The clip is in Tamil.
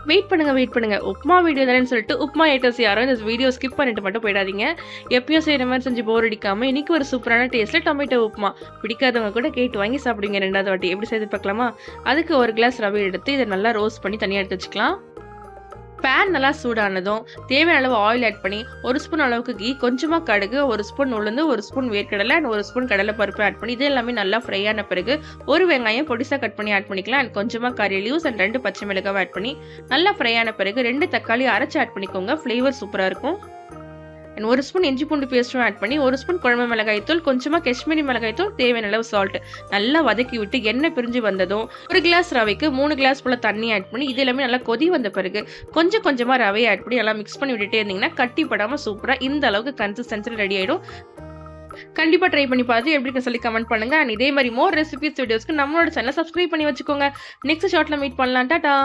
வெயிட் பண்ணுங்க. உப்மா வீடியோ தானேன்னு சொல்லிட்டு உப்மா ஹேட்டர்ஸ் யாரும் இந்த வீடியோ ஸ்கிப் பண்ணிட்டு மட்டும் போயிடாதீங்க. எப்பயும் செய்ற மாரி செஞ்சு போர் அடிக்காம, இன்னைக்கு ஒரு சூப்பரான டேஸ்ட்ல டொமேட்டோ உப்மா. பிடிக்காதவங்க கூட கேட்டு வாங்கி சாப்பிடுவீங்க 2வது வாட்டி. எப்படி செய்து பார்க்கலாமா? அதுக்கு 1 கிளாஸ் ரவை எடுத்து இத நல்லா ரோஸ்ட் பண்ணி தனியா எடுத்து வச்சுக்கலாம். பேன் நல்லா சூடானதும் தேவையான அளவு ஆயில் ஆட் பண்ணி 1 ஸ்பூன் அளவுக்கு கீ, கொஞ்சமா கடுகு, 1 ஸ்பூன் உளுந்து, 1 ஸ்பூன் வேர்க்கடலை அண்ட் 1 ஸ்பூன் கடலை பருப்பு ஆட் பண்ணி இது எல்லாமே நல்லா ஃப்ரை ஆன பிறகு 1 வெங்காயம் பொடிசா கட் பண்ணி ஆட் பண்ணிக்கலாம். அண்ட் கொஞ்சமா கரி லீவ்ஸ் அண்ட் 2 பச்சை மிளகாய் ஆட் பண்ணி நல்லா ஃப்ரை ஆன பிறகு 2 தக்காளி அரைச்சு ஆட் பண்ணிக்கோங்க. ஃப்ளேவர் சூப்பரா இருக்கும். அண்ட் 1 ஸ்பூன் இஞ்சி பூண்டு பேஸ்ட்டும் ஆட் பண்ணி 1 ஸ்பூன் குழம்பு மிளகாய் தூள், கொஞ்சமா காஷ்மீரி மிளகாய் தூள், தேவையான அளவு சால்ட் நல்லா வதக்கி விட்டு எண்ணெய் பிரிஞ்சு வந்ததும் 1 கிளாஸ் ரவைக்கு 3 கிளாஸ் போல தண்ணி ஆட் பண்ணி இது எல்லாமே நல்லா கொதி வந்த பிறகு கொஞ்சம் கொஞ்சமா ரவையை ஆட் பண்ணி நல்லா மிக்ஸ் பண்ணி விட்டுட்டே இருந்தீங்கன்னா கட்டிப்படாம சூப்பரா இந்த அளவுக்கு கன்சிஸ்டன்சில ரெடி ஆயிடும். கண்டிப்பா ட்ரை பண்ணி பார்த்து எப்படி இருக்குன்னு சொல்லி கமெண்ட் பண்ணுங்க. அண்ட் இதே மாதிரி மோர் ரெசிபிஸ் வீடியோஸ்க்கு நம்மளோட சேனலை சப்ஸ்கிரைப் பண்ணி வச்சுக்கோங்க. நெக்ஸ்ட் ஷார்ட்ல மீட் பண்ணலாம். டாடா.